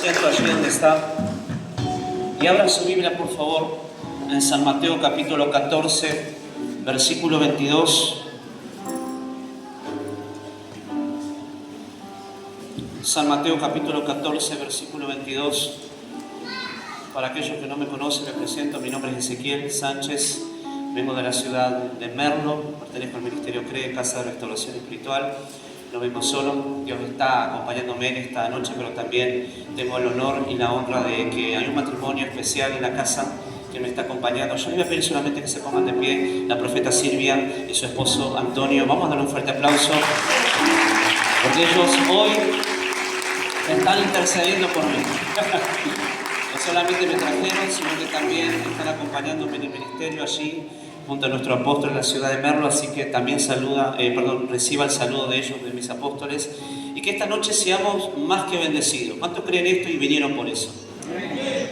asiento allí donde está y abran su Biblia, por favor, en San Mateo capítulo 14, versículo 22. San Mateo capítulo 14, versículo 22. Para aquellos que no me conocen, les presento, mi nombre es Ezequiel Sánchez, vengo de la ciudad de Merlo, pertenezco al Ministerio CRE, Casa de Restauración Espiritual. No vengo solo, Dios está acompañándome en esta noche, pero también tengo el honor y la honra de que hay un matrimonio especial en la casa que me está acompañando. Yo les voy a pedir solamente que se pongan de pie, la profeta Silvia y su esposo Antonio. Vamos a darle un fuerte aplauso, porque ellos hoy están intercediendo por mí. No solamente me trajeron, sino que también están acompañándome en el ministerio allí, junto a nuestro apóstol en la ciudad de Merlo, así que también reciba el saludo de ellos, de mis apóstoles, y que esta noche seamos más que bendecidos. ¿Cuántos creen esto y vinieron por eso?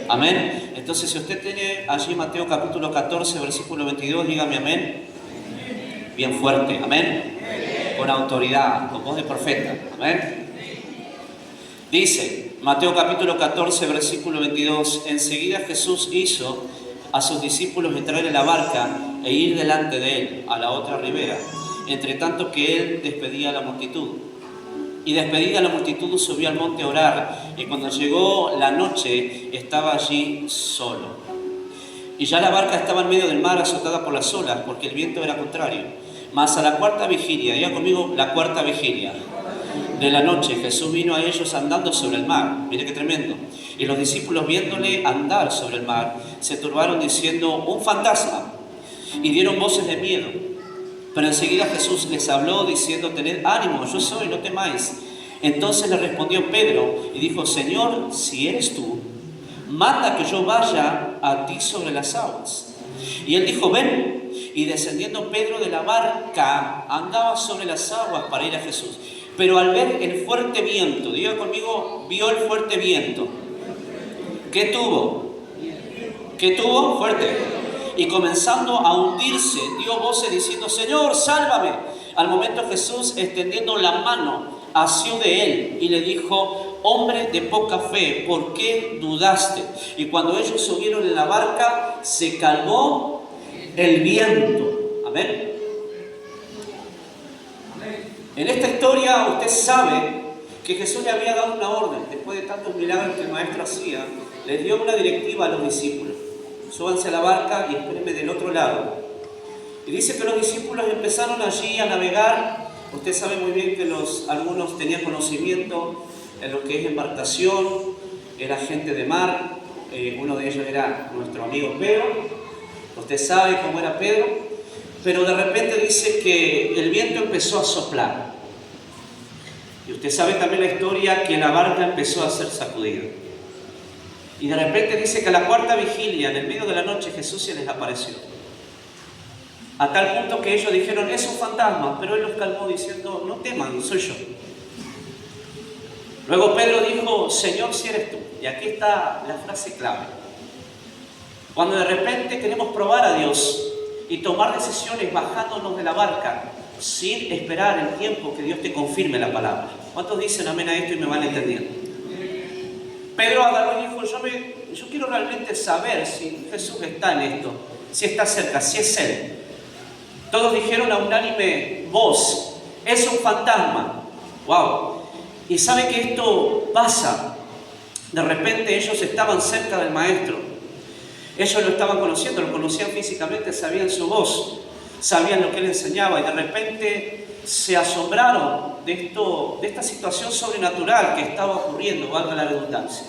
Amén. Entonces, si usted tiene allí Mateo capítulo 14, versículo 22, dígame amén. Bien fuerte, amén. Con autoridad, con voz de profeta, amén. Dice, Mateo capítulo 14, versículo 22, enseguida Jesús hizo a sus discípulos entrar en la barca e ir delante de él a la otra ribera, entre tanto que él despedía a la multitud. Y despedida la multitud subió al monte a orar, y cuando llegó la noche estaba allí solo. Y ya la barca estaba en medio del mar azotada por las olas, porque el viento era contrario. Mas a la cuarta vigilia, diga conmigo, la cuarta vigilia de la noche, Jesús vino a ellos andando sobre el mar. Mire qué tremendo. Y los discípulos, viéndole andar sobre el mar, se turbaron diciendo, un fantasma, y dieron voces de miedo. Pero enseguida Jesús les habló diciendo, tened ánimo, yo soy, no temáis. Entonces le respondió Pedro y dijo, Señor, si eres tú, manda que yo vaya a ti sobre las aguas. Y él dijo, ven. Y descendiendo Pedro de la barca, andaba sobre las aguas para ir a Jesús. Pero al ver el fuerte viento, diga conmigo, vio el fuerte viento. ¿Qué tuvo? ¿Qué tuvo? Fuerte. Y comenzando a hundirse, dio voces diciendo, Señor, sálvame. Al momento Jesús, extendiendo la mano, asió de él y le dijo, hombre de poca fe, ¿por qué dudaste? Y cuando ellos subieron en la barca, se calmó el viento. Amén. En esta historia usted sabe que Jesús le había dado una orden, después de tantos milagros que el maestro hacía, les dio una directiva a los discípulos. Súbanse a la barca y espérenme del otro lado. Y dice que los discípulos empezaron allí a navegar. Usted sabe muy bien que algunos tenían conocimiento en lo que es embarcación, era gente de mar, uno de ellos era nuestro amigo Pedro. Usted sabe cómo era Pedro. Pero de repente dice que el viento empezó a soplar. Y usted sabe también la historia que la barca empezó a ser sacudida. Y de repente dice que a la cuarta vigilia, en el medio de la noche, Jesús se les apareció. A tal punto que ellos dijeron, es un fantasma, pero él los calmó diciendo, no teman, soy yo. Luego Pedro dijo, Señor, si eres tú. Y aquí está la frase clave. Cuando de repente queremos probar a Dios y tomar decisiones bajándonos de la barca sin esperar el tiempo que Dios te confirme la palabra. ¿Cuántos dicen amén a esto y me van entendiendo? Pedro agarró y dijo, yo quiero realmente saber si Jesús está en esto, si está cerca, si es Él. Todos dijeron a unánime voz, es un fantasma. ¡Wow! Y sabe que esto pasa. De repente ellos estaban cerca del maestro. Ellos lo estaban conociendo, lo conocían físicamente, sabían su voz, sabían lo que él enseñaba y de repente se asombraron de esta situación sobrenatural que estaba ocurriendo, valga la redundancia.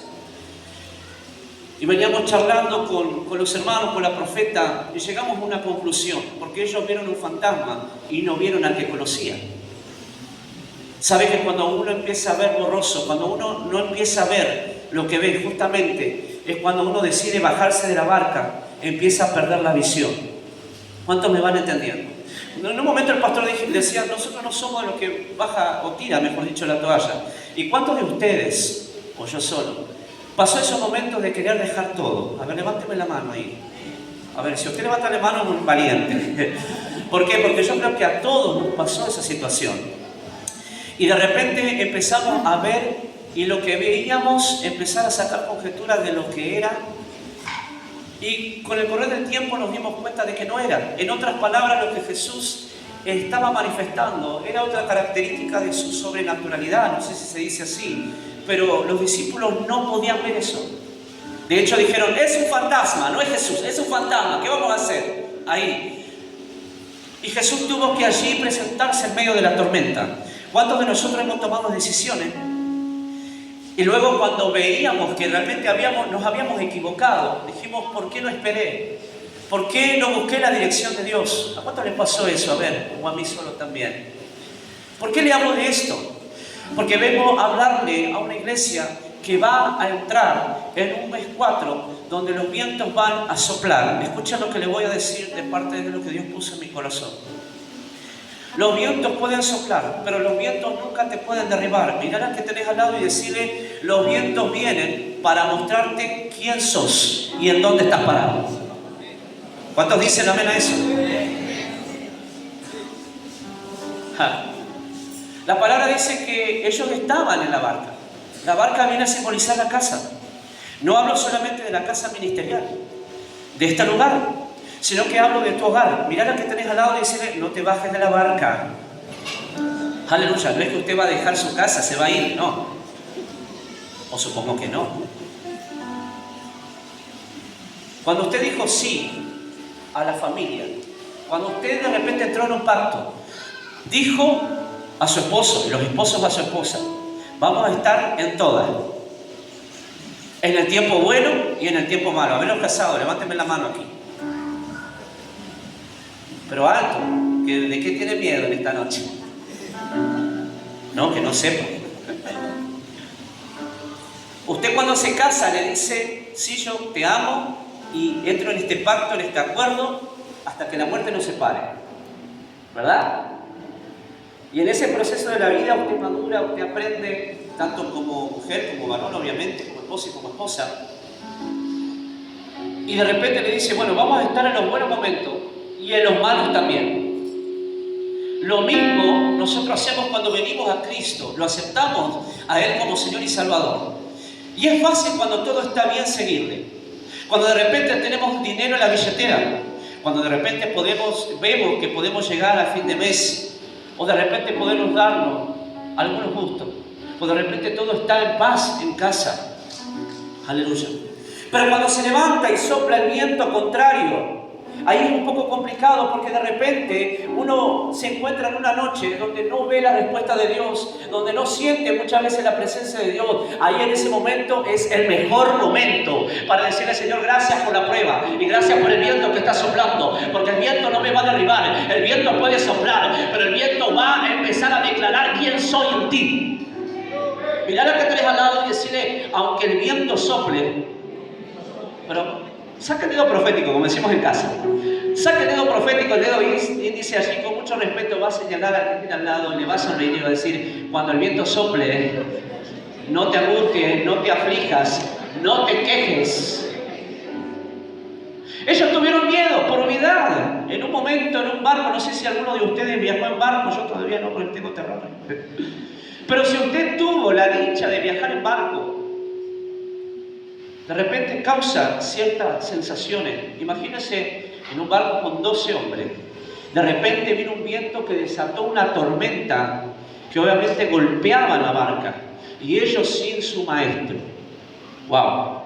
Y veníamos charlando con los hermanos, con la profeta, y llegamos a una conclusión, porque ellos vieron un fantasma y no vieron al que conocían. Sabe que cuando uno empieza a ver borroso, cuando uno no empieza a ver lo que ve, justamente es cuando uno decide bajarse de la barca, empieza a perder la visión. ¿Cuántos me van entendiendo? En un momento el pastor decía, nosotros no somos de los que baja o tira, mejor dicho, la toalla. ¿Y cuántos de ustedes, o yo solo, pasó esos momentos de querer dejar todo? A ver, levánteme la mano ahí. A ver, si usted levanta la mano es un valiente. ¿Por qué? Porque yo creo que a todos nos pasó esa situación. Y de repente empezamos a ver y lo que veíamos empezar a sacar conjeturas de lo que era, y con el correr del tiempo nos dimos cuenta de que no era. En otras palabras, lo que Jesús estaba manifestando era otra característica de su sobrenaturalidad, no sé si se dice así, pero los discípulos no podían ver eso. De hecho dijeron, es un fantasma, no es Jesús, es un fantasma, ¿qué vamos a hacer ahí? Y Jesús tuvo que allí presentarse en medio de la tormenta. ¿Cuántos de nosotros hemos tomado decisiones? Y luego cuando veíamos que realmente nos habíamos equivocado, dijimos, ¿por qué no esperé? ¿Por qué no busqué la dirección de Dios? ¿A cuánto les pasó eso? A ver, o a mí solo también. ¿Por qué le hablo de esto? Porque vengo a hablarle a una iglesia que va a entrar en un mes 4, donde los vientos van a soplar. Escucha lo que le voy a decir de parte de lo que Dios puso en mi corazón. Los vientos pueden soplar, pero los vientos nunca te pueden derribar. Mirá al que tenés al lado y decirle, los vientos vienen para mostrarte quién sos y en dónde estás parado. ¿Cuántos dicen amén a eso? La palabra dice que ellos estaban en la barca. La barca viene a simbolizar la casa. No hablo solamente de la casa ministerial, de este lugar, sino que hablo de tu hogar. Mirá al que tenés al lado y decirle, no te bajes de la barca. Aleluya, no es que usted va a dejar su casa, se va a ir, no. O supongo que no. Cuando usted dijo sí a la familia, cuando usted de repente entró en un pacto, dijo a su esposo, y los esposos a su esposa, vamos a estar en todas. En el tiempo bueno y en el tiempo malo. A ver los casados, levántenme la mano aquí. Pero alto, ¿de qué tiene miedo en esta noche? No, que no sepa. Usted cuando se casa le dice, sí, yo te amo y entro en este pacto, en este acuerdo, hasta que la muerte nos separe. ¿Verdad? Y en ese proceso de la vida usted madura, usted aprende, tanto como mujer, como varón, obviamente, como esposo y como esposa. Y de repente le dice, bueno, vamos a estar en los buenos momentos y en los malos también. Lo mismo nosotros hacemos cuando venimos a Cristo, lo aceptamos a Él como Señor y Salvador. Y es fácil cuando todo está bien seguirle. Cuando de repente tenemos dinero en la billetera, cuando de repente vemos que podemos llegar a fin de mes, o de repente podemos darnos algunos gustos, o de repente todo está en paz en casa. Aleluya. Pero cuando se levanta y sopla el viento contrario, ahí es un poco complicado porque de repente uno se encuentra en una noche donde no ve la respuesta de Dios, donde no siente muchas veces la presencia de Dios. Ahí en ese momento es el mejor momento para decirle, Señor, gracias por la prueba y gracias por el viento que está soplando, porque el viento no me va a derribar, el viento puede soplar, pero el viento va a empezar a declarar quién soy en ti. Mirá lo que tenés al lado y decirle, aunque el viento sople, pero saca el dedo profético, como decimos en casa. Saca el dedo profético, el dedo índice allí, con mucho respeto va a señalar al que tiene al lado, le va a sonreír y va a decir, cuando el viento sople, no te angusties, no te aflijas, no te quejes. Ellos tuvieron miedo por unidad. En un momento, en un barco, no sé si alguno de ustedes viajó en barco, yo todavía no, porque tengo terror. Pero si usted tuvo la dicha de viajar en barco, de repente causa ciertas sensaciones. Imagínense en un barco con 12 hombres. De repente vino un viento que desató una tormenta que obviamente golpeaba la barca. Y ellos sin su maestro. ¡Wow!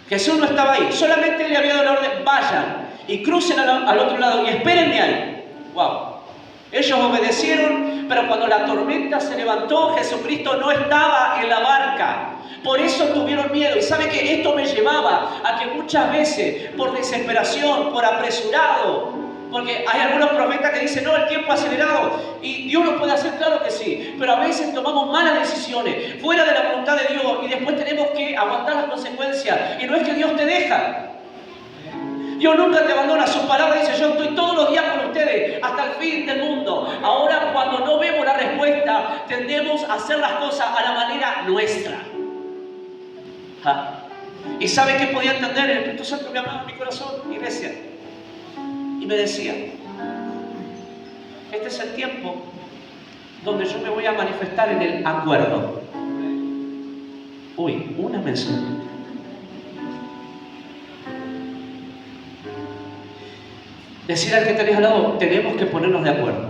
Jesús no estaba ahí. Solamente le había dado la orden, vayan y crucen al otro lado y espérenme ahí. ¡Wow! Ellos obedecieron, pero cuando la tormenta se levantó, Jesucristo no estaba en la barca. Por eso tuvieron miedo. Y sabe que esto me llevaba a que muchas veces, por desesperación, por apresurado, porque hay algunos profetas que dicen, no, el tiempo acelerado, y Dios lo puede hacer, claro que sí, pero a veces tomamos malas decisiones, fuera de la voluntad de Dios, y después tenemos que aguantar las consecuencias. Y no es que Dios te deja. Dios nunca te abandona. Su palabra dice, yo estoy todos los días con ustedes hasta el fin del mundo. Ahora, cuando no vemos la respuesta, tendemos a hacer las cosas a la manera nuestra. ¿Y sabe qué podía entender? El Espíritu Santo me hablaba en mi corazón, iglesia, y me decía, este es el tiempo donde yo me voy a manifestar en el acuerdo. Uy, una mención. Decir al que tenés al lado, tenemos que ponernos de acuerdo.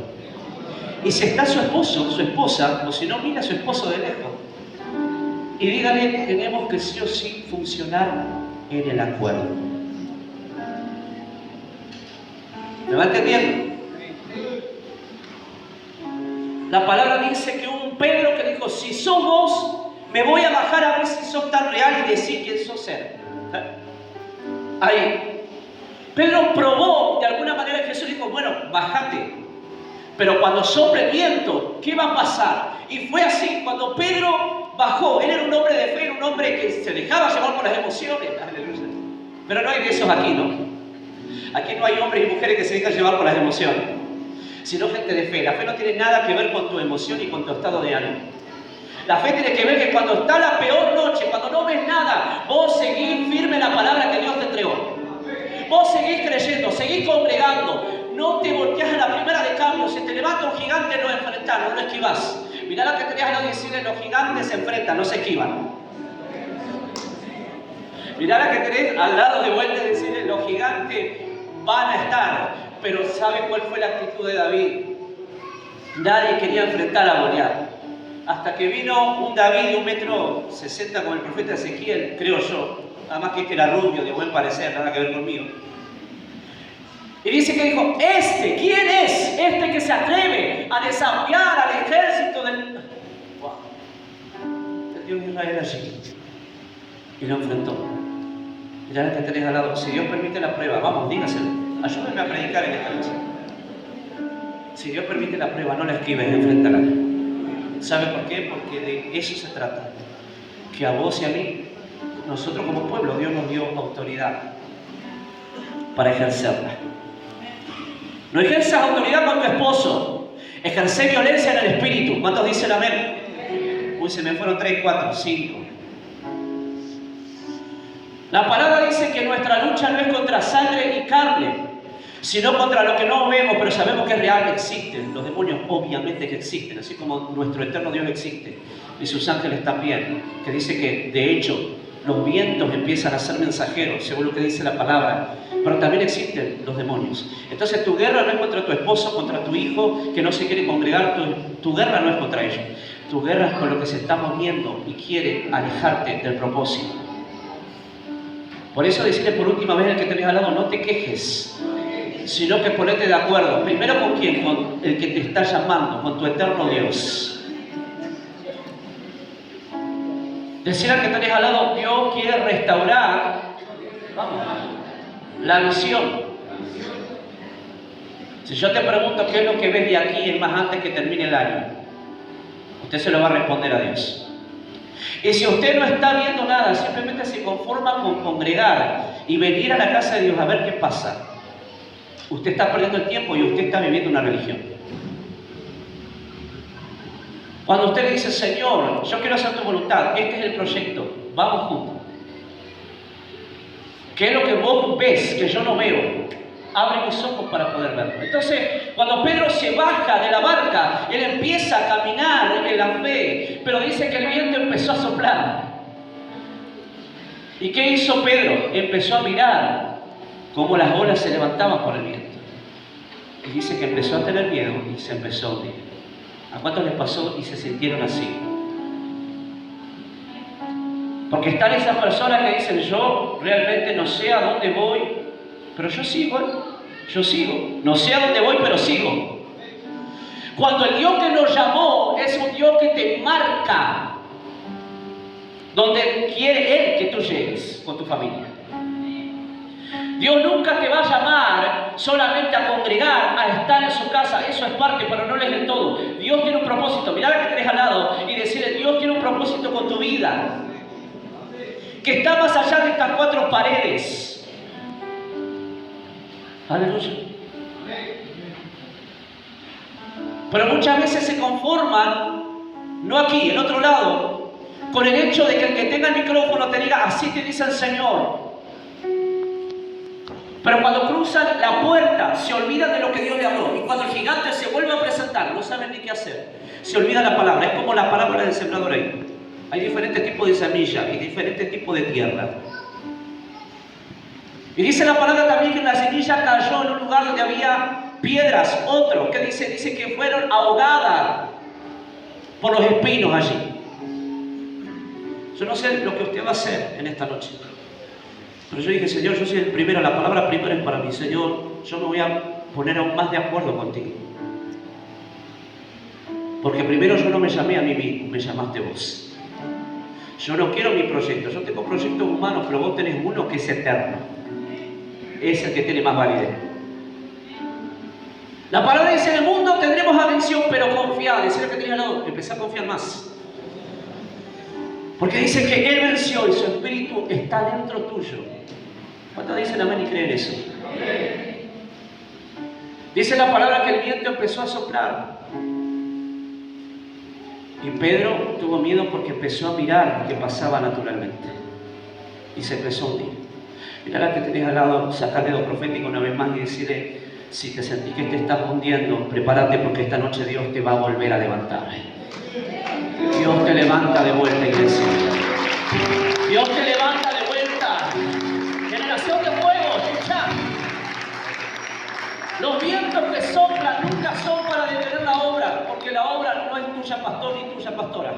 Y si está su esposo, su esposa, o si no, mira a su esposo de lejos. Y dígale, tenemos que sí o sí funcionar en el acuerdo. ¿Me va entendiendo? La palabra dice que hubo un Pedro que dijo, si sos vos, me voy a bajar a ver si sos tan real y decir quién sos él. Ahí. Pedro probó, de alguna manera Jesús dijo, bueno, bájate. Pero cuando sople el viento, ¿qué va a pasar? Y fue así, cuando Pedro bajó, él era un hombre de fe, era un hombre que se dejaba llevar por las emociones. Aleluya. Pero no hay de esos aquí, ¿no? Aquí no hay hombres y mujeres que se dejan llevar por las emociones, sino gente de fe. La fe no tiene nada que ver con tu emoción y con tu estado de ánimo. La fe tiene que ver que cuando está la peor noche, cuando no ves nada, vos seguís firme en la palabra que Dios te entregó. Vos seguís creyendo, seguís congregando, no te volteás a la primera de cambio. Si te levanta un gigante, no enfrentás, no lo esquivás. Mirá la que tenías al lado y decirle, los gigantes se enfrentan, no se esquivan. Mirá la que tenés al lado de vuelta y decirle, los gigantes van a estar. Pero ¿sabe cuál fue la actitud de David? Nadie quería enfrentar a Goliat. Hasta que vino un David de 1,60 m como el profeta Ezequiel, creo yo. Además que era rubio, de buen parecer, nada que ver conmigo. Y dice que dijo, ¿quién es? Este que se atreve a desafiar al ejército del... ¡Wow! El Dios de Israel allí. Y lo enfrentó. Mirá la que tenés al lado. Si Dios permite la prueba, vamos, dígaselo. Ayúdenme a predicar en esta noche. Si Dios permite la prueba, no la esquives, enfréntala. ¿Sabe por qué? Porque de eso se trata. Que a vos y a mí, nosotros como pueblo, Dios nos dio autoridad para ejercerla. No ejerzas autoridad con tu esposo. Ejercer violencia en el espíritu. ¿Cuántos dicen amén? Uy, se me fueron 3, 4, 5. La palabra dice que nuestra lucha no es contra sangre y carne, sino contra lo que no vemos, pero sabemos que es real, existen. Los demonios obviamente que existen, así como nuestro eterno Dios existe, y sus ángeles también, que dice que de hecho los vientos empiezan a ser mensajeros, según lo que dice la palabra, pero también existen los demonios. Entonces tu guerra no es contra tu esposo, contra tu hijo que no se quiere congregar, tu guerra no es contra ellos, tu guerra es con lo que se está moviendo y quiere alejarte del propósito. Por eso decirle por última vez al que tenés al lado, no te quejes, sino que ponete de acuerdo. Primero con quién, con el que te está llamando, con tu eterno Dios. Decir al que tenés al lado, Dios quiere restaurar, vamos, la visión. Si yo te pregunto qué es lo que ves de aquí en más antes que termine el año, usted se lo va a responder a Dios. Y si usted no está viendo nada, simplemente se conforma con congregar y venir a la casa de Dios a ver qué pasa, usted está perdiendo el tiempo y usted está viviendo una religión. Cuando usted le dice, Señor, yo quiero hacer tu voluntad, este es el proyecto, vamos juntos. ¿Qué es lo que vos ves que yo no veo? Abre mis ojos para poder verlo. Entonces, cuando Pedro se baja de la barca, él empieza a caminar en la fe, pero dice que el viento empezó a soplar. ¿Y qué hizo Pedro? Empezó a mirar cómo las olas se levantaban por el viento. Y dice que empezó a tener miedo y se empezó a hundir. ¿A cuántos les pasó y se sintieron así? Porque están esas personas que dicen, yo realmente no sé a dónde voy, pero yo sigo. No sé a dónde voy, pero sigo. Cuando el Dios que nos llamó es un Dios que te marca donde quiere Él que tú llegues con tu familia. Dios nunca te va a llamar solamente a congregar, a estar en su casa. Eso es parte, pero no es del todo. Dios tiene un propósito. Mirá la que tenés al lado y decirle, Dios tiene un propósito con tu vida, que está más allá de estas 4 paredes. Aleluya. Pero muchas veces se conforman, no aquí, en otro lado, con el hecho de que el que tenga el micrófono te diga, así te dice el Señor. Pero cuando cruzan la puerta, se olvidan de lo que Dios le habló. Y cuando el gigante se vuelve a presentar, no saben ni qué hacer. Se olvida la palabra. Es como la parábola del sembrador ahí. Hay diferentes tipos de semilla y diferentes tipos de tierra. Y dice la palabra también que la semilla cayó en un lugar donde había piedras. Otro, que dice que fueron ahogadas por los espinos allí. Yo no sé lo que usted va a hacer en esta noche. Pero yo dije, Señor, yo soy el primero, la palabra primero es para mí. Señor, yo me voy a poner aún más de acuerdo contigo. Porque primero yo no me llamé a mí mismo, me llamaste vos. Yo no quiero mi proyecto, yo tengo proyectos humanos, pero vos tenés uno que es eterno. Es el que tiene más validez. La palabra dice, en el mundo tendremos aflicción, pero confiad. Dice lo que tenés al lado, empezá a confiar más. Porque dice que Él venció y su espíritu está dentro tuyo. ¿Cuántos dicen amén y creen eso? Dice la palabra que el viento empezó a soplar. Y Pedro tuvo miedo porque empezó a mirar lo que pasaba naturalmente. Y se empezó a hundir. Mirá la que tenés al lado, sacar dedo profético una vez más y decirle, si te sentís que te estás hundiendo, prepárate porque esta noche Dios te va a volver a levantar. Dios te levanta de vuelta, iglesia. Dios te levanta de vuelta. Generación de fuego, escucha. Los vientos que soplan nunca son para detener la obra, porque la obra no es tuya, pastor, ni tuya, pastora.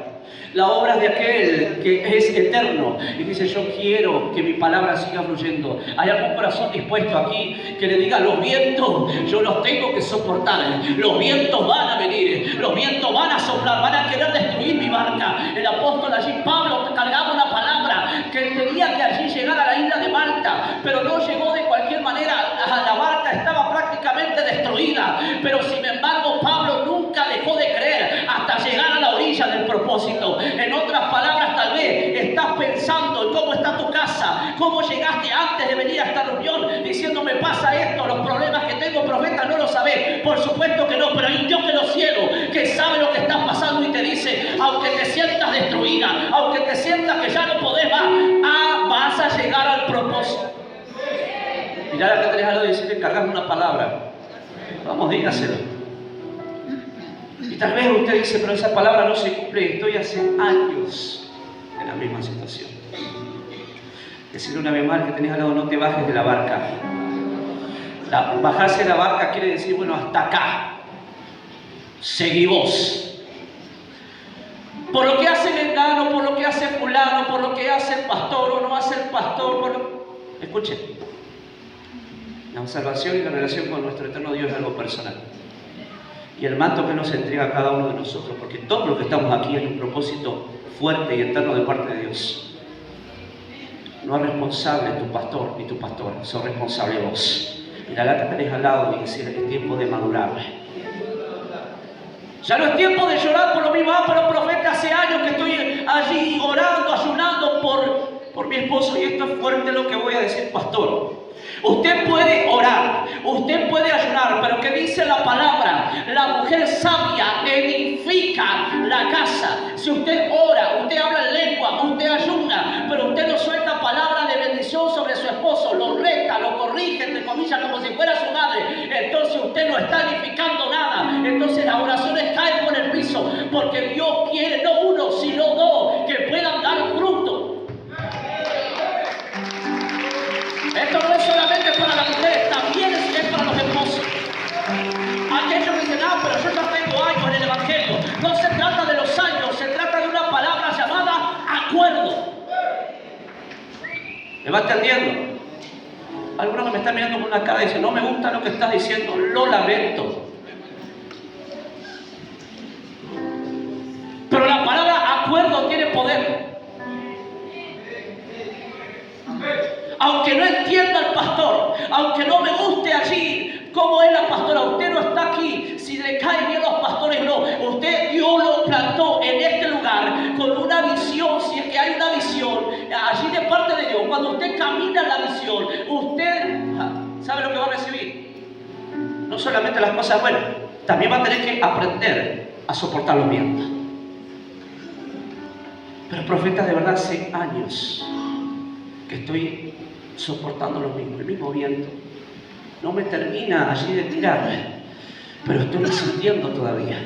La obra es de aquel que es eterno y dice, yo quiero que mi palabra siga fluyendo. ¿Hay algún corazón dispuesto aquí que le diga, los vientos yo los tengo que soportar? Los vientos van a venir, los vientos van a soplar, van a querer destruir mi barca. El apóstol allí, Pablo, cargaba una palabra que tenía que allí llegar a la isla de Malta, pero no llegó de cualquier manera. La barca estaba prácticamente destruida, pero sin embargo Pablo nunca dejó de creer hasta llegar a la orilla del propósito. En otras palabras, tal vez estás pensando en cómo está tu casa, cómo llegaste antes de venir a esta reunión, diciendo, me pasa esto, los problemas que tengo, profeta, no lo sabés. Por supuesto que no, pero hay un Dios de los cielos que sabe lo que está pasando y te dice, aunque te sientas destruida, aunque te sientas que ya no podés más, vas a llegar al propósito. Mirá la que tenés al lado y decirle, cargame una palabra. Vamos, dígaselo. Y tal vez usted dice, pero esa palabra no se cumple. Estoy hace años en la misma situación. Decirle una vez más que tenés al lado, no te bajes de la barca. Bajarse de la barca quiere decir, bueno, hasta acá. Seguí vos. Por lo que hace el engano, por lo que hace fulano, por lo que hace el pastor o no hace el pastor. Escuchen. La salvación y la relación con nuestro eterno Dios es algo personal. Y el manto que nos entrega a cada uno de nosotros, porque todos los que estamos aquí hay un propósito fuerte y eterno de parte de Dios. No es responsable tu pastor ni tu pastora, sos responsable vos. Mirá la que tenés al lado y decir, es tiempo de madurar. Ya no es tiempo de llorar por lo mismo, pero profeta, hace años que estoy allí orando, ayunando por mi esposo, y esto es fuerte lo que voy a decir, pastor. Usted puede orar, usted puede ayunar, pero ¿qué dice la palabra? La mujer sabia edifica la casa. Si usted ora, usted habla en lengua, usted ayuna, pero usted no suelta palabra de bendición sobre su esposo, lo reta, lo corrige, entre comillas, como si fuera su madre, entonces usted no está edificando nada. Entonces las oraciones caen por el piso, porque Dios quiere no uno, sino dos que puedan dar fruto. Esto no es solamente para las mujeres, también es para los esposos. Aquellos que dicen, pero yo ya tengo años en el Evangelio. No se trata de los años, se trata de una palabra llamada acuerdo. ¿Me va entendiendo? Algunos que me están mirando con una cara y dicen, no me gusta lo que estás diciendo, lo lamento. Pero la palabra acuerdo tiene poder. Aunque no entienda el pastor, aunque no me guste allí cómo es la pastora, usted no está aquí si le caen bien los pastores, no. Usted, Dios lo plantó en este lugar con una visión, si es que hay una visión allí de parte de Dios. Cuando usted camina en la visión, usted sabe lo que va a recibir. No solamente las cosas buenas, también va a tener que aprender a soportar los vientos. Pero profeta, de verdad hace años que estoy soportando el mismo viento. No me termina allí de tirar, pero estoy sintiendo todavía.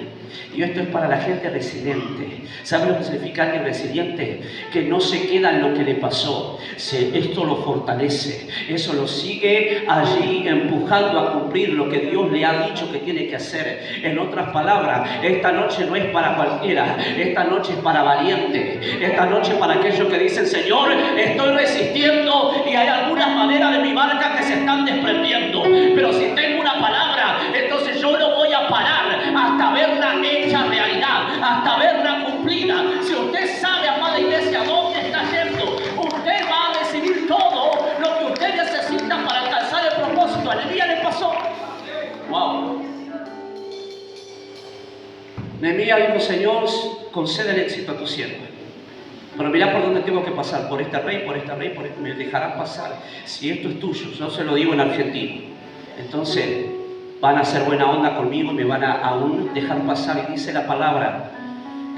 Y esto es para la gente resiliente. ¿Sabe lo que significa alguien resiliente? Que no se queda en lo que le pasó. Esto lo fortalece. Eso lo sigue allí empujando a cumplir lo que Dios le ha dicho que tiene que hacer. En otras palabras, esta noche no es para cualquiera. Esta noche es para valiente. Esta noche para aquellos que dicen: Señor, estoy resistiendo y hay algunas maderas de mi barca que se están desprendiendo. Pero si tengo una palabra, entonces yo no voy a parar hasta verla hecha realidad, hasta verla cumplida. Si usted sabe, amada iglesia, dónde está yendo, usted va a recibir todo lo que usted necesita para alcanzar el propósito. A Nehemías le pasó. Wow. Nehemías dijo: Señor, concede el éxito a tu siervo. Pero mira por dónde tengo que pasar, por este rey, por este rey, por este. Me dejarán pasar. Si esto es tuyo, yo se lo digo en argentino. Entonces van a hacer buena onda conmigo y me van a aún dejar pasar. Y dice la palabra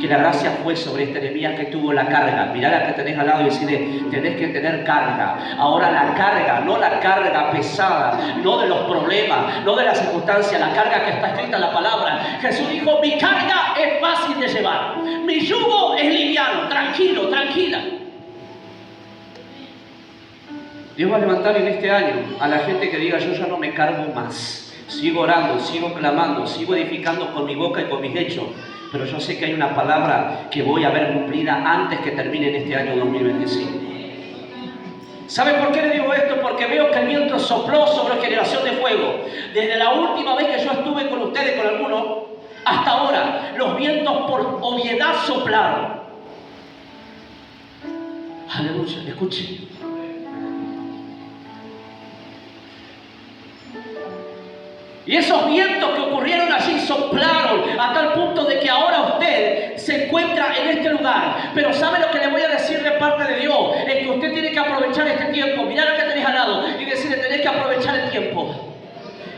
que la gracia fue sobre este Nehemías que tuvo la carga. Mirá la que tenés al lado y decirle: tenés que tener carga. Ahora la carga, no la carga pesada, no de los problemas, no de las circunstancias, la carga que está escrita en la palabra. Jesús dijo: mi carga es fácil de llevar, mi yugo es liviano. Tranquilo, tranquila. Dios va a levantar en este año a la gente que diga: yo ya no me cargo más. Sigo orando, sigo clamando, sigo edificando con mi boca y con mis hechos. Pero yo sé que hay una palabra que voy a ver cumplida antes que termine en este año 2025. ¿Sabe por qué le digo esto? Porque veo que el viento sopló sobre Generación de Fuego. Desde la última vez que yo estuve con ustedes, con algunos, hasta ahora, los vientos por obviedad soplaron. Aleluya, escuche. Y esos vientos que ocurrieron allí soplaron a tal punto de que ahora usted se encuentra en este lugar. Pero ¿sabe lo que le voy a decir de parte de Dios? Es que usted tiene que aprovechar este tiempo. Mirá lo que tenés al lado y decirle: tenés que aprovechar el tiempo.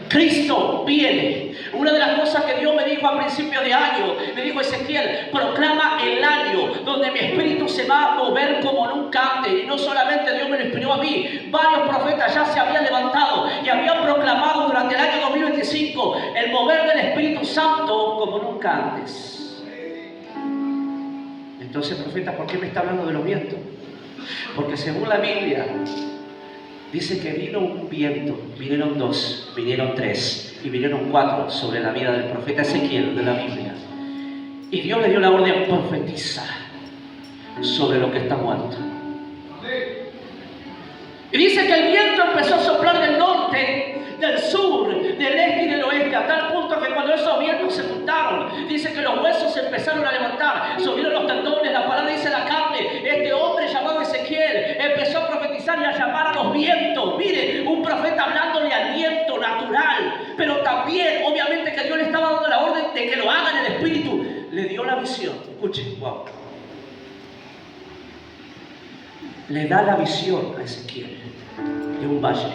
Cristo viene. Una de las cosas que Dios me dijo a principios de año, me dijo: Ezequiel, proclama el año donde mi espíritu se va a mover como nunca antes. Y no solamente Dios me lo inspiró a mí, varios profetas ya se habían levantado y habían proclamado durante el año 2025 el mover del Espíritu Santo como nunca antes. Entonces, profeta, ¿por qué me está hablando de los vientos? Porque según la Biblia dice que vino un viento, vinieron 2, vinieron 3 y vinieron 4 sobre la vida del profeta Ezequiel de la Biblia. Y Dios le dio la orden: profetiza sobre lo que está muerto. Y dice que el viento empezó a soplar del norte, del sur, del este y del oeste, a tal punto que cuando esos vientos se juntaron, dice que los huesos se empezaron a levantar, subieron los tendones, la palabra dice la carne. Este hombre llamado Ezequiel empezó a profetizar y a llamar a los vientos. Mire, un profeta hablándole al viento natural, pero también, obviamente, que Dios le estaba dando la orden de que lo haga en el Espíritu. Le dio la visión. Escuchen, wow. Le da la visión a Ezequiel de un valle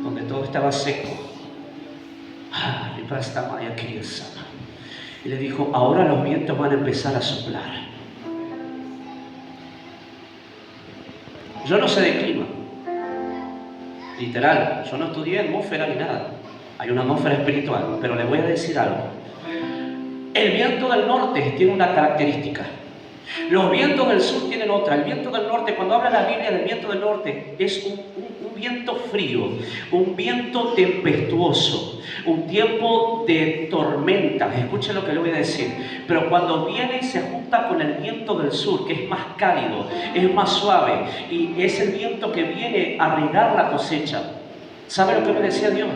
donde todo estaba seco. Y le dijo: ahora los vientos van a empezar a soplar. Yo no sé de clima, literal, yo no estudié atmósfera ni nada. Hay una atmósfera espiritual, pero le voy a decir algo. El viento del norte tiene una característica. Los vientos del sur tienen otra. El viento del norte, cuando habla la Biblia del viento del norte, es un viento frío, un viento tempestuoso, un tiempo de tormentas. Escuchen lo que le voy a decir. Pero cuando viene y se junta con el viento del sur, que es más cálido, es más suave, y es el viento que viene a regar la cosecha. ¿Sabe lo que me decía Dios?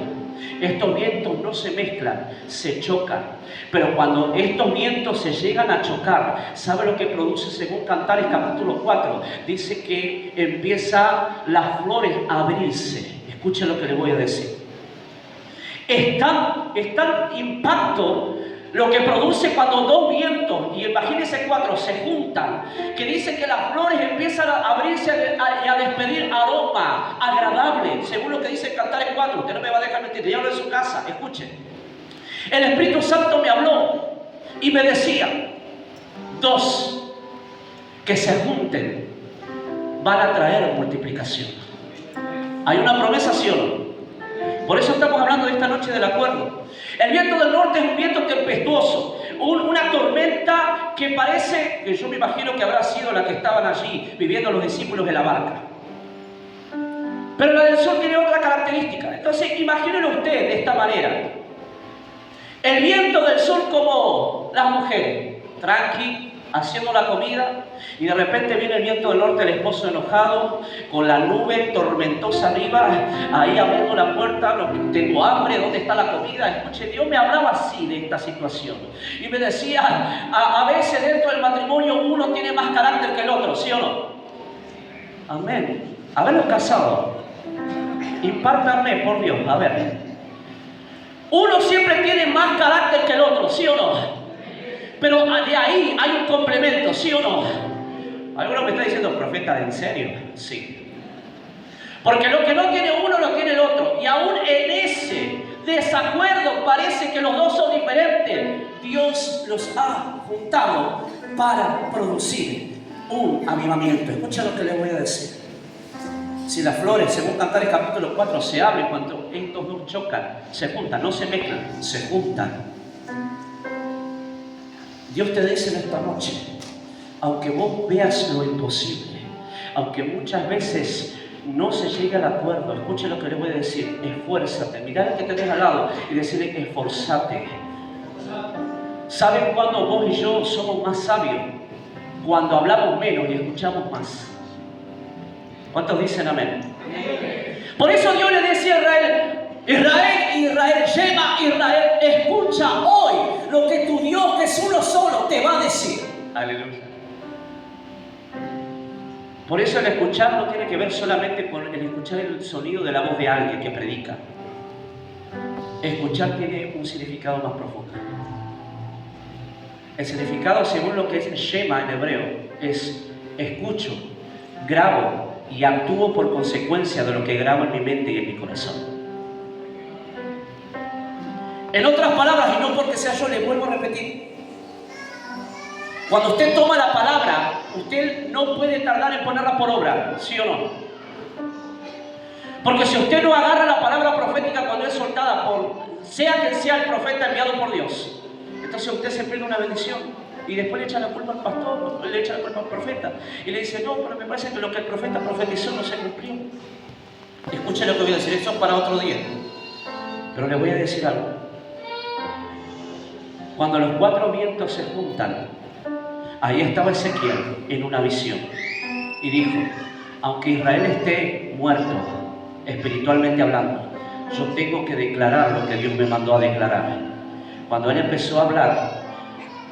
Estos vientos no se mezclan, se chocan. Pero cuando estos vientos se llegan a chocar, ¿sabe lo que produce según Cantares capítulo 4? Dice que empieza las flores a abrirse. Escuchen lo que le voy a decir. Es tan impacto lo que produce cuando dos vientos, y imagínense 4, se juntan, que dice que las flores empiezan a abrirse y a despedir aroma agradable, según lo que dice Cantares 4. Usted no me va a dejar mentir, le hablo en su casa. Escuchen. El Espíritu Santo me habló y me decía: 2 que se junten van a traer multiplicación. Hay una promesa, ¿sí o no? Por eso estamos hablando de esta noche del acuerdo. El viento del norte es un viento tempestuoso, una tormenta que parece, que yo me imagino que habrá sido la que estaban allí viviendo los discípulos de la barca. Pero la del sur tiene otra característica. Entonces, imagínenlo usted de esta manera. El viento del sur como las mujeres, tranqui, haciendo la comida, y de repente viene el viento del norte, el esposo enojado, con la nube tormentosa arriba, ahí abriendo la puerta, tengo hambre, ¿dónde está la comida? Escuche, Dios me hablaba así de esta situación, y me decía, a veces dentro del matrimonio uno tiene más carácter que el otro, ¿sí o no? Amén. A ver los casados, impártanme, por Dios, a ver. Uno siempre tiene más carácter que el otro, ¿sí o no? Pero de ahí hay un complemento, ¿sí o no? Alguno me está diciendo, profeta, ¿en serio? Sí. Porque lo que no tiene uno, lo tiene el otro. Y aún en ese desacuerdo parece que los dos son diferentes. Dios los ha juntado para producir un avivamiento. Escucha lo que les voy a decir. Si las flores, según Cantares capítulo 4, se abren cuando estos dos chocan, se juntan, no se mezclan, se juntan. Dios te dice en esta noche, aunque vos veas lo imposible, aunque muchas veces no se llegue al acuerdo, escuche lo que le voy a decir, esfuérzate, mirá al que tenés al lado y decirle, esforzate. ¿Saben cuándo vos y yo somos más sabios? Cuando hablamos menos y escuchamos más. ¿Cuántos dicen amén? Por eso Dios le decía a Israel, Shema Israel, escucha hoy lo que tu Dios, que es uno solo, te va a decir. Aleluya. Por eso el escuchar no tiene que ver solamente con el escuchar el sonido de la voz de alguien que predica. Escuchar tiene un significado más profundo. El significado, según lo que es Shema en hebreo, es escucho, grabo y actúo por consecuencia de lo que grabo en mi mente y en mi corazón. En otras palabras, y no porque sea yo, le vuelvo a repetir. Cuando usted toma la palabra, usted no puede tardar en ponerla por obra, ¿sí o no? Porque si usted no agarra la palabra profética cuando es soltada por, sea quien sea el profeta enviado por Dios, entonces usted se pierde una bendición. Y después le echa la culpa al pastor, le echa la culpa al profeta. Y le dice, no, pero me parece que lo que el profeta profetizó no se cumplió. Escuche lo que voy a decir, eso es para otro día. Pero le voy a decir algo. Cuando los cuatro vientos se juntan, ahí estaba Ezequiel en una visión. Y dijo, aunque Israel esté muerto, espiritualmente hablando, yo tengo que declarar lo que Dios me mandó a declarar. Cuando él empezó a hablar,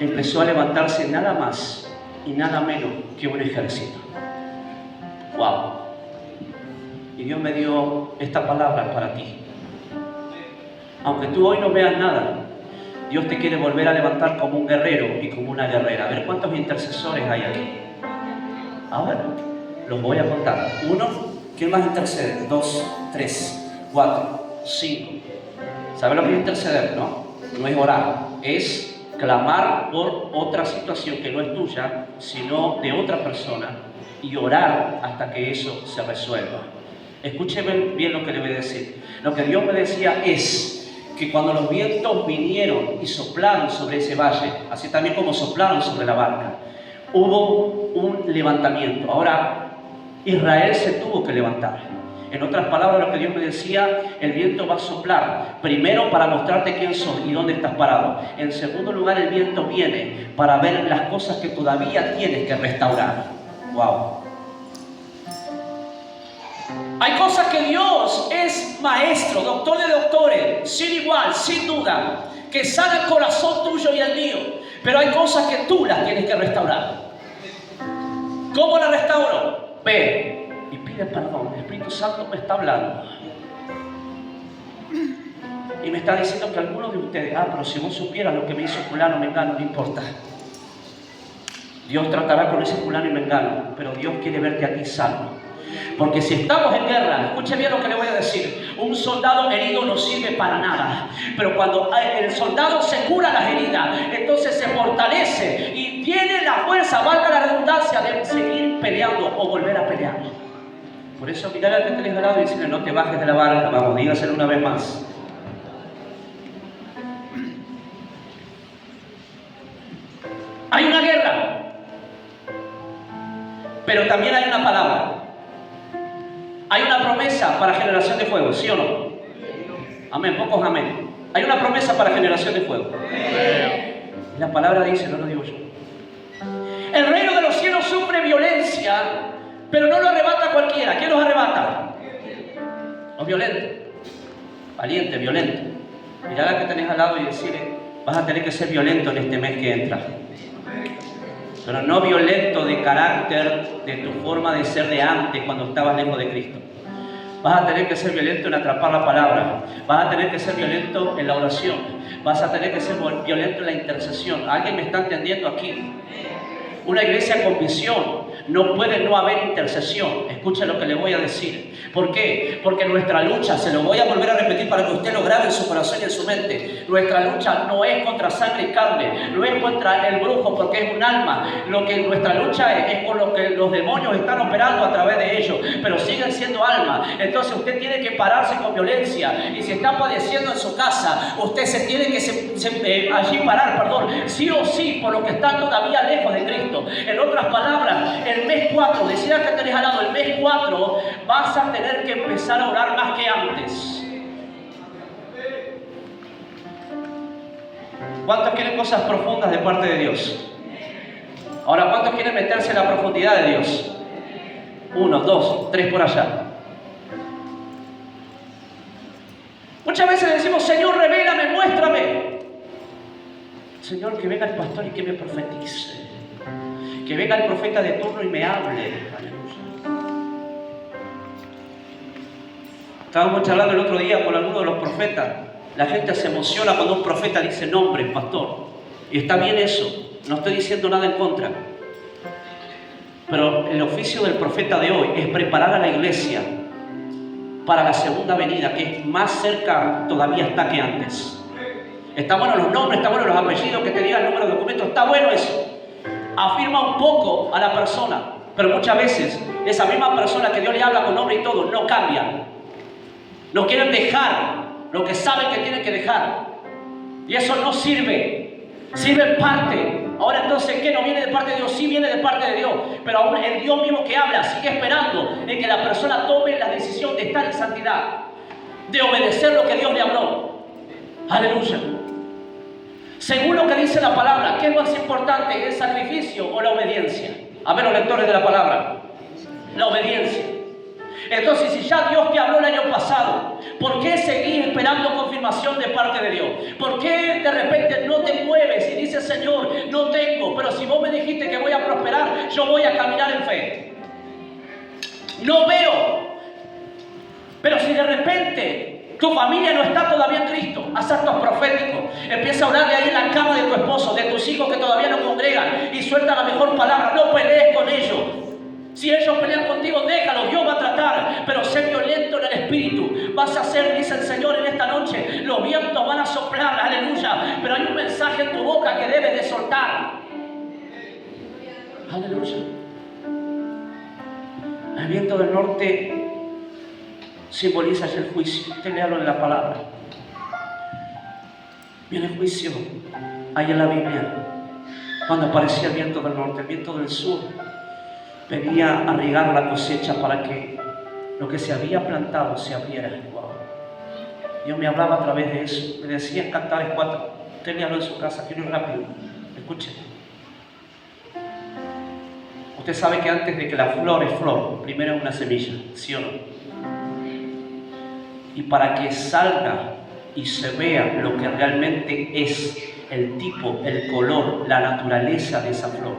empezó a levantarse nada más y nada menos que un ejército. ¡Wow! Y Dios me dio esta palabra para ti. Aunque tú hoy no veas nada, Dios te quiere volver a levantar como un guerrero y como una guerrera. A ver, ¿cuántos intercesores hay aquí? A ver, los voy a contar. 1, ¿quién más intercede? 2, 3, 4, 5. ¿Sabes lo que es interceder, no? No es orar, es clamar por otra situación que no es tuya, sino de otra persona, y orar hasta que eso se resuelva. Escúcheme bien lo que le voy a decir. Lo que Dios me decía es que cuando los vientos vinieron y soplaron sobre ese valle, así también como soplaron sobre la barca, hubo un levantamiento. Ahora, Israel se tuvo que levantar. En otras palabras, lo que Dios me decía, el viento va a soplar, primero para mostrarte quién sos y dónde estás parado. En segundo lugar, el viento viene para ver las cosas que todavía tienes que restaurar. ¡Wow! Hay cosas que Dios es maestro, doctor de doctores, sin igual, sin duda, que sana el corazón tuyo y el mío. Pero hay cosas que tú las tienes que restaurar. ¿Cómo las restauro? Ve y pide perdón. El Espíritu Santo me está hablando y me está diciendo que algunos de ustedes, pero si vos supieras lo que me hizo fulano, mengano, no importa. Dios tratará con ese fulano y mengano, pero Dios quiere verte a ti salvo. Porque si estamos en guerra, escuche bien lo que le voy a decir, un soldado herido no sirve para nada, pero cuando el soldado se cura las heridas, entonces se fortalece y tiene la fuerza, valga la redundancia, de seguir peleando o volver a pelear. Por eso mirar al que tenés al lado y decirle, no te bajes de la barca, vamos, dígaselo una vez más. Hay una guerra, pero también hay una palabra. Hay una promesa para generación de fuego, ¿sí o no? Amén, pocos amén. Hay una promesa para generación de fuego. Y la palabra dice, no lo digo yo. El reino de los cielos sufre violencia, pero no lo arrebata cualquiera. ¿Quién los arrebata? Los violentos. Valiente, violento. Mirá a la que tenés al lado y decirle, vas a tener que ser violento en este mes que entra. Pero no violento de carácter, de tu forma de ser de antes, cuando estabas lejos de Cristo. Vas a tener que ser violento en atrapar la palabra. Vas a tener que ser violento en la oración. Vas a tener que ser violento en la intercesión. ¿Alguien me está entendiendo aquí? Una iglesia con visión no puede no haber intercesión. Escucha lo que le voy a decir. ¿Por qué? Porque nuestra lucha, se lo voy a volver a repetir para que usted lo grabe en su corazón y en su mente. Nuestra lucha no es contra sangre y carne, no es contra el brujo porque es un alma. Lo que nuestra lucha es con lo que los demonios están operando a través de ellos, pero siguen siendo almas. Entonces usted tiene que pararse con violencia. Y si está padeciendo en su casa, usted se tiene que allí parar, sí o sí, por los que están todavía lejos de Cristo. En otras palabras, el mes 4, decía que tenés al lado, el mes 4 vas a tener que empezar a orar más que antes. ¿Cuántos quieren cosas profundas de parte de Dios? Ahora, ¿cuántos quieren meterse en la profundidad de Dios? 1, 2, 3 por allá. Muchas veces decimos, Señor, revélame, muéstrame. Señor, que venga el pastor y que me profetice. Que venga el profeta de turno y me hable. Aleluya. Estábamos charlando el otro día con alguno de los profetas. La gente se emociona cuando un profeta dice nombre, pastor. Y está bien eso. No estoy diciendo nada en contra. Pero el oficio del profeta de hoy es preparar a la iglesia para la segunda venida, que es más cerca todavía está que antes. Está bueno los nombres, está bueno los apellidos, que te diga el número de documentos, está bueno eso. Afirma un poco a la persona, pero muchas veces esa misma persona que Dios le habla con nombre y todo, no cambia. No quieren dejar lo que saben que tienen que dejar. Y eso no sirve. Sirve en parte. Ahora entonces, ¿qué? ¿No viene de parte de Dios? Sí viene de parte de Dios. Pero aún el Dios mismo que habla sigue esperando en que la persona tome la decisión de estar en santidad, de obedecer lo que Dios le habló. Aleluya. Según lo que dice la palabra, ¿qué es más importante, el sacrificio o la obediencia? A ver, los lectores de la palabra. La obediencia. Entonces, si ya Dios te habló el año pasado, ¿por qué seguir esperando confirmación de parte de Dios? ¿Por qué de repente no te mueves y dices, Señor, no tengo, pero si vos me dijiste que voy a prosperar, yo voy a caminar en fe? No veo. Pero si de repente tu familia no está todavía en Cristo, haz actos proféticos. Empieza a orar de ahí en la cama de tu esposo, de tus hijos que todavía no congregan, y suelta la mejor palabra. No pelees con ellos. Si ellos pelean contigo, déjalo, Dios va a tratar, pero sé violento en el espíritu. Vas a hacer, dice el Señor en esta noche, los vientos van a soplar, aleluya, pero hay un mensaje en tu boca que debes de soltar. Aleluya. El viento del norte simboliza el juicio. Usted léalo en la palabra. Viene el juicio ahí en la Biblia. Cuando aparecía el viento del norte, el viento del sur venía a regar la cosecha para que lo que se había plantado se abriera. Wow. Dios me hablaba a través de eso. Me decía en Cantares 4. Usted le habló en su casa, quiero ir rápido. Escuche. Usted sabe que antes de que la flor es flor, primero es una semilla, ¿sí o no? Y para que salga y se vea lo que realmente es el tipo, el color, la naturaleza de esa flor,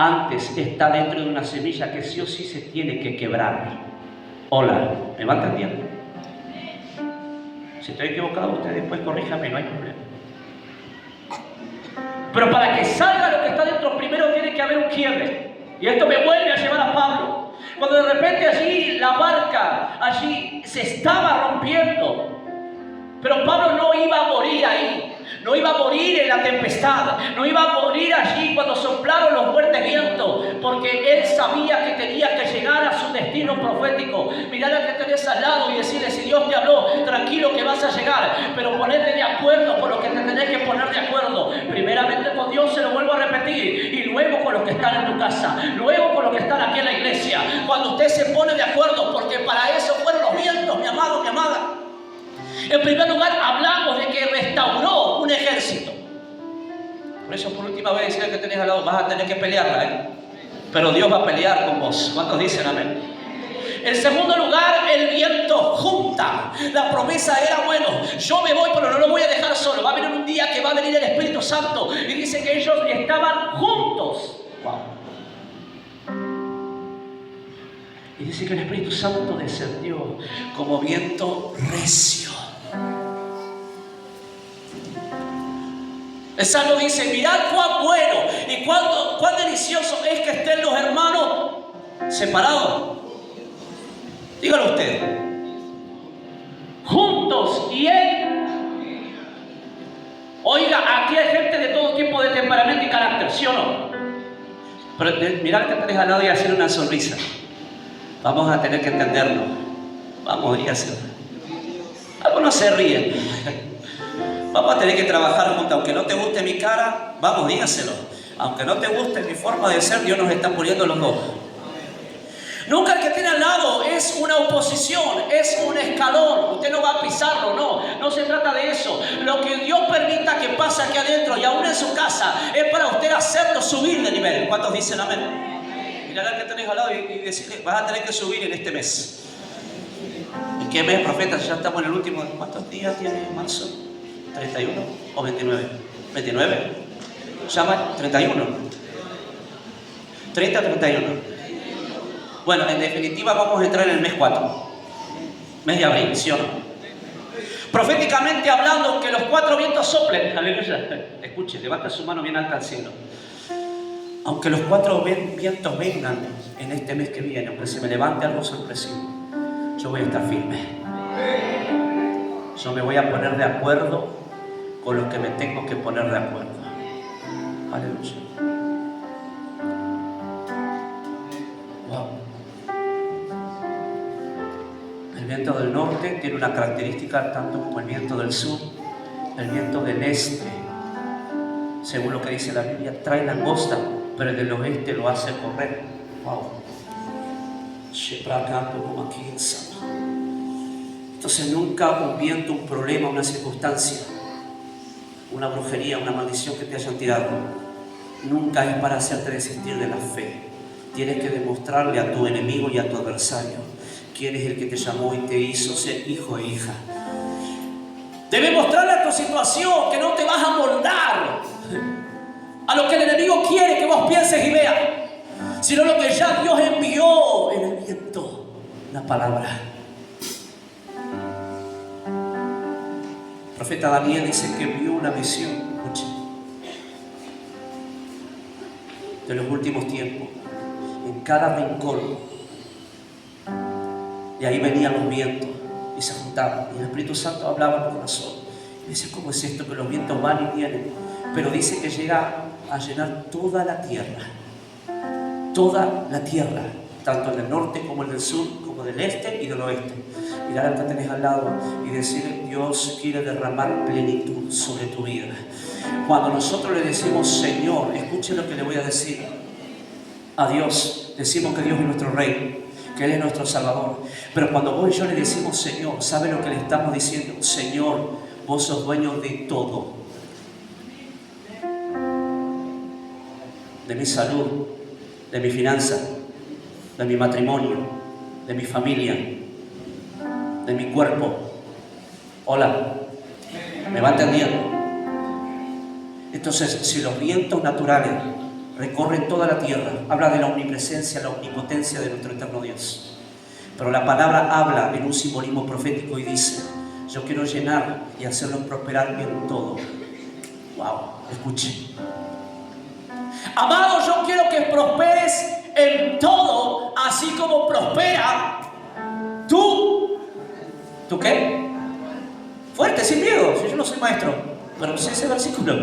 antes está dentro de una semilla que sí o sí se tiene que quebrar. Hola, ¿me va entendiendo? Si estoy equivocado, usted después corríjame, no hay problema. Pero para que salga lo que está dentro, primero tiene que haber un quiebre. Y esto me vuelve a llevar a Pablo. Cuando de repente allí la barca, allí se estaba rompiendo. Pero Pablo no iba a morir ahí. no iba a morir en la tempestad, no iba a morir allí cuando soplaron los fuertes vientos, porque él sabía que tenía que llegar a su destino profético. Mirá al que tenés al lado y decirle: si Dios te habló, tranquilo que vas a llegar, pero ponete de acuerdo con lo que te tenés que poner de acuerdo. Primeramente con Dios, se lo vuelvo a repetir, y luego con los que están en tu casa, luego con los que están aquí en la iglesia. Cuando usted se pone de acuerdo, porque para eso fueron los vientos, mi amado, mi amada. En primer lugar, hablamos de que restauró un ejército. Por eso, por última vez, decirle que tenés al lado: vas a tener que pelearla, pero Dios va a pelear con vos. ¿Cuántos dicen amén? En segundo lugar, el viento junta. La promesa era: bueno, yo me voy, pero no lo voy a dejar solo. Va a venir un día que va a venir el Espíritu Santo. Y dice que ellos estaban juntos. Wow. Y dice que el Espíritu Santo descendió como viento recio. El Salmo dice: mirad cuán bueno y cuán delicioso es que estén los hermanos separados. Dígalo usted. Juntos y en... Oiga, aquí hay gente de todo tipo de temperamento y carácter, ¿sí o no? Pero mirad que tenés al lado y hacer una sonrisa. Vamos a tener que entenderlo. Vamos a hacerlo. Algunos se ríen. Vamos a tener que trabajar juntos. Aunque no te guste mi cara, vamos, dígaselo. Aunque no te guste mi forma de ser, Dios nos está poniendo los dos. Nunca el que tiene al lado es una oposición, es un escalón. Usted no va a pisarlo, no se trata de eso. Lo que Dios permita que pase aquí adentro y aún en su casa es para usted hacerlo subir de nivel. ¿Cuántos dicen amén? Mirad al que tenés al lado y decirle: vas a tener que subir en este mes. ¿En qué mes, profeta? Ya estamos en el último. ¿Cuántos días tiene marzo? ¿31 o 29? ¿29? Llama 31. 30 o 31. Bueno, en definitiva vamos a entrar en el mes 4. Mes de abril, ¿sí o no? Proféticamente hablando, que los 4 vientos soplen. Aleluya. Escuche, levanta su mano bien alta al cielo. Aunque los 4 vientos vengan en este mes que viene, aunque se me levante algo sorpresivo, yo voy a estar firme. Yo me voy a poner de acuerdo con los que me tengo que poner de acuerdo. Aleluya. Wow. El viento del norte tiene una característica tanto como el viento del sur. El viento del este, según lo que dice la Biblia, trae langosta, pero el del oeste lo hace correr. Wow. Entonces nunca un viento, un problema, una circunstancia, una brujería, una maldición que te hayan tirado, nunca es para hacerte desistir de la fe. Tienes que demostrarle a tu enemigo y a tu adversario quién es el que te llamó y te hizo ser hijo e hija. Debes mostrarle a tu situación que no te vas a moldar a lo que el enemigo quiere que vos pienses y veas, sino lo que ya Dios envió en el viento, la palabra. El profeta Daniel dice que vio una visión, escuche, de los últimos tiempos, en cada rincón, y ahí venían los vientos y se juntaban, y el Espíritu Santo hablaba en el corazón y dice: ¿cómo es esto que los vientos van y vienen? Pero dice que llega a llenar toda la tierra, tanto el del norte como el del sur, como del este y del oeste. Mirar al que tenés al lado y decir: Dios quiere derramar plenitud sobre tu vida. Cuando nosotros le decimos Señor, escuchen lo que le voy a decir a Dios. Decimos que Dios es nuestro Rey, que Él es nuestro Salvador. Pero cuando vos y yo le decimos Señor, ¿sabe lo que le estamos diciendo? Señor, vos sos dueño de todo. De mi salud, de mi finanza, de mi matrimonio, de mi familia, de mi cuerpo. Hola, ¿me va entendiendo? Entonces, si los vientos naturales recorren toda la tierra, habla de la omnipresencia, la omnipotencia de nuestro eterno Dios. Pero la palabra habla en un simbolismo profético y dice: yo quiero llenar y hacerlo prosperar en todo. Wow, escuchen. Amado, yo quiero que prosperes en todo, así como prospera tú. ¿Tú qué? Fuerte, sin miedo, si yo no soy maestro. Pero sé ese versículo.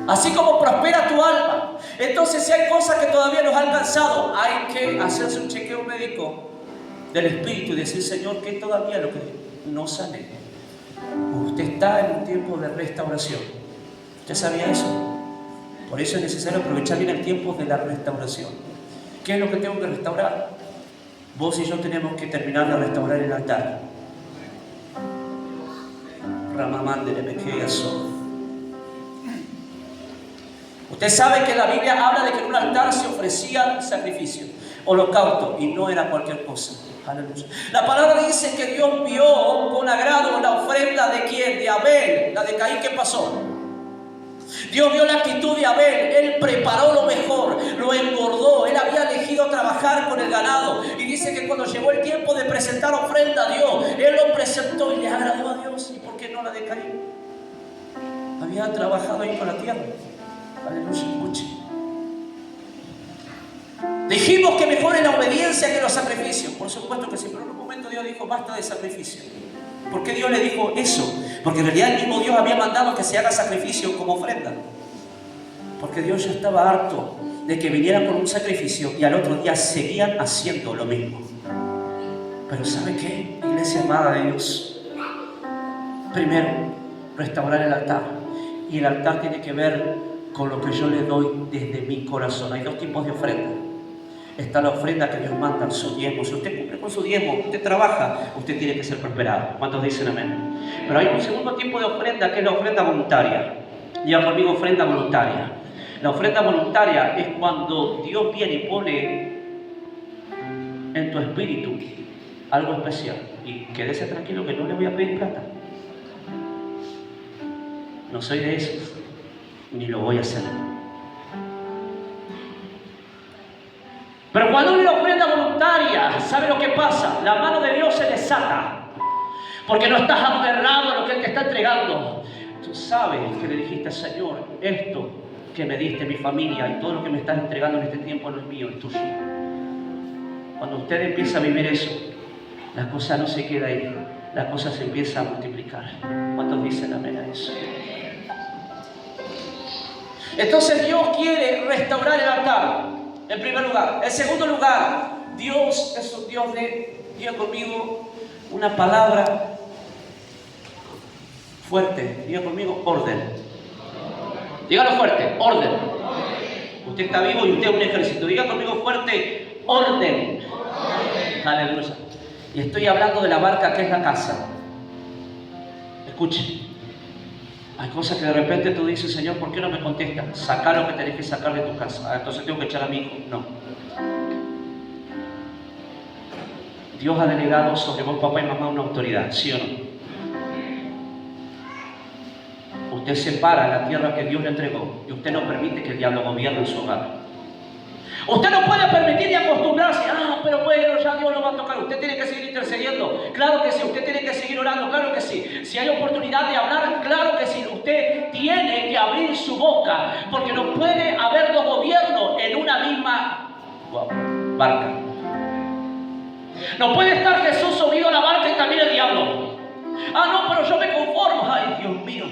Así como prospera tu alma. Entonces, si hay cosas que todavía nos han alcanzado, hay que hacerse un chequeo médico del espíritu y decir, Señor, ¿qué todavía lo que no sale? Usted está en un tiempo de restauración. ¿Usted sabía eso? Por eso es necesario aprovechar bien el tiempo de la restauración. ¿Qué es lo que tengo que restaurar? Vos y yo tenemos que terminar de restaurar el altar. Ramamande le me eso. Usted sabe que la Biblia habla de que en un altar se ofrecía sacrificio, holocausto, y no era cualquier cosa. Aleluya. La palabra dice que Dios vio con agrado la ofrenda de ¿quién? De Abel. La de Caín, ¿qué pasó? Dios vio la actitud de Abel. Él preparó lo mejor, lo engordó. Él había elegido trabajar con el ganado. Y dice que cuando llegó el tiempo de presentar ofrenda a Dios, él lo presentó y le agradó a Dios. ¿Y por qué no la de Caín? Había trabajado ahí con la tierra. Aleluya, escuche. Dijimos que mejor es la obediencia que los sacrificios. Por supuesto que sí, pero en un momento Dios dijo, basta de sacrificio. ¿Por qué Dios le dijo eso? Porque en realidad el mismo Dios había mandado que se haga sacrificio como ofrenda. Porque Dios ya estaba harto de que vinieran con un sacrificio y al otro día seguían haciendo lo mismo. Pero ¿sabe qué, iglesia amada de Dios? Primero, restaurar el altar. Y el altar tiene que ver con lo que yo le doy desde mi corazón. Hay dos tipos de ofrenda. Está la ofrenda que Dios manda, su diezmo. Si usted cumple con su diezmo, usted trabaja, usted tiene que ser prosperado. ¿Cuántos dicen amén? Pero hay un segundo tipo de ofrenda que es la ofrenda voluntaria. Diga conmigo, ofrenda voluntaria. La ofrenda voluntaria es cuando Dios viene y pone en tu espíritu algo especial. Y quédese tranquilo que no le voy a pedir plata. No soy de esos, ni lo voy a hacer. Pero cuando hay una ofrenda voluntaria, ¿sabe lo que pasa? La mano de Dios se desata. Porque no estás aferrado a lo que Él te está entregando. Tú sabes que le dijiste, Señor, esto que me diste, mi familia y todo lo que me estás entregando en este tiempo no es mío, es tuyo. Cuando usted empieza a vivir eso, la cosa no se queda ahí, la cosa se empieza a multiplicar. ¿Cuántos dicen amén a eso? Entonces Dios quiere restaurar el altar. En primer lugar. En segundo lugar, Dios es un Dios de, diga conmigo, una palabra fuerte. Diga conmigo, orden. Dígalo fuerte, orden. Usted está vivo y usted es un ejército. Diga conmigo fuerte, orden. Aleluya. Y estoy hablando de la barca que es la casa. Escuche. Hay cosas que de repente tú dices, Señor, ¿por qué no me contestas? Saca lo que tenés que sacar de tu casa. Entonces tengo que echar a mi hijo. No. Dios ha delegado sobre vos, papá y mamá, una autoridad, ¿sí o no? Usted separa la tierra que Dios le entregó y usted no permite que el diablo gobierne en su hogar. Usted no puede permitir y acostumbrarse. Pero bueno, ya Dios lo va a tocar. Usted tiene que seguir intercediendo. Claro que sí. Usted tiene que seguir orando. Claro que sí. Si hay oportunidad de hablar, claro que sí. Usted tiene que abrir su boca. Porque no puede haber dos gobiernos en una misma barca. No puede estar Jesús subido a la barca y también el diablo. No, pero yo me conformo. Ay, Dios mío.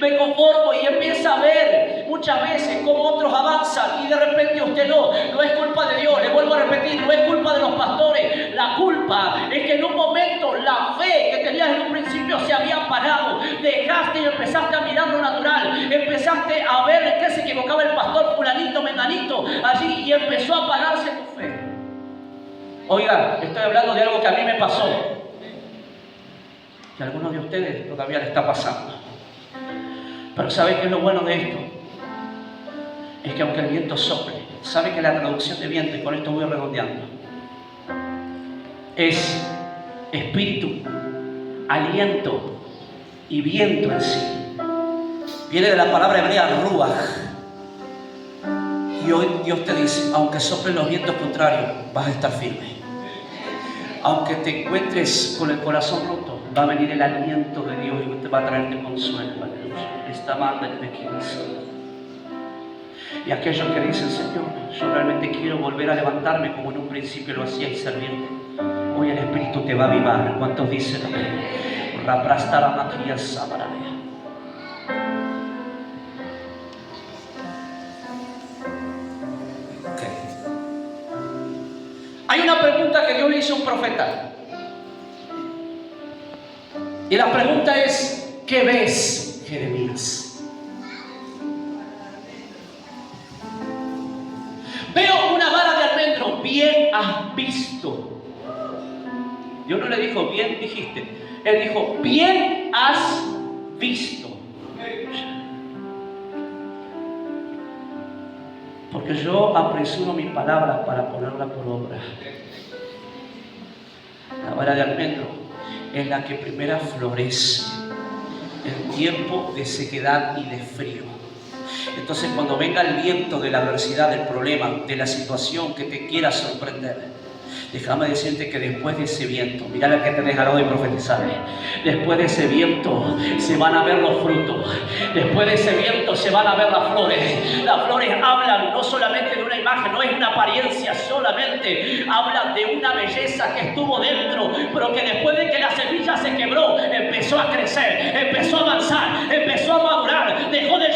Me conformo y empieza a ver muchas veces cómo otros avanzan y de repente usted no es culpa de Dios. Le vuelvo a repetir, no es culpa de los pastores. La culpa es que en un momento la fe que tenías en un principio se había parado. Dejaste y empezaste a mirar lo natural. Empezaste a ver en qué se equivocaba el pastor fulanito, menganito allí y empezó a pararse tu fe. Oiga, estoy hablando de algo que a mí me pasó. Que a algunos de ustedes todavía le está pasando. Pero ¿sabe qué es lo bueno de esto? Es que aunque el viento sople, ¿sabe que la traducción de viento, y con esto voy redondeando, es espíritu, aliento y viento en sí? Viene de la palabra hebrea ruach. Y hoy Dios te dice, aunque soplen los vientos contrarios, vas a estar firme. Aunque te encuentres con el corazón roto, va a venir el aliento de Dios y te va a traerte consuelo. Esta manda de y aquellos que dicen, Señor, yo realmente quiero volver a levantarme como en un principio lo hacía y servirte. Hoy el Espíritu te va a avivar. ¿Cuántos dicen amén? Hay una pregunta que Dios le hizo a un profeta. Y la pregunta es, ¿qué ves, Jeremías? Veo una vara de almendro, bien has visto. Dios no le dijo, bien dijiste. Él dijo, bien has visto. Porque yo apresuro mis palabras para ponerlas por obra. La vara de almendro es la que primero florece en tiempo de sequedad y de frío. Entonces, cuando venga el viento de la adversidad, del problema, de la situación que te quiera sorprender, déjame decirte que después de ese viento, mirá la que te dejará hoy profetizar, después de ese viento se van a ver los frutos, después de ese viento se van a ver las flores hablan no solamente de una imagen, no es una apariencia solamente, hablan de una belleza que estuvo dentro, pero que después de que la semilla se quebró, empezó a crecer, empezó a avanzar, empezó a madurar, dejó de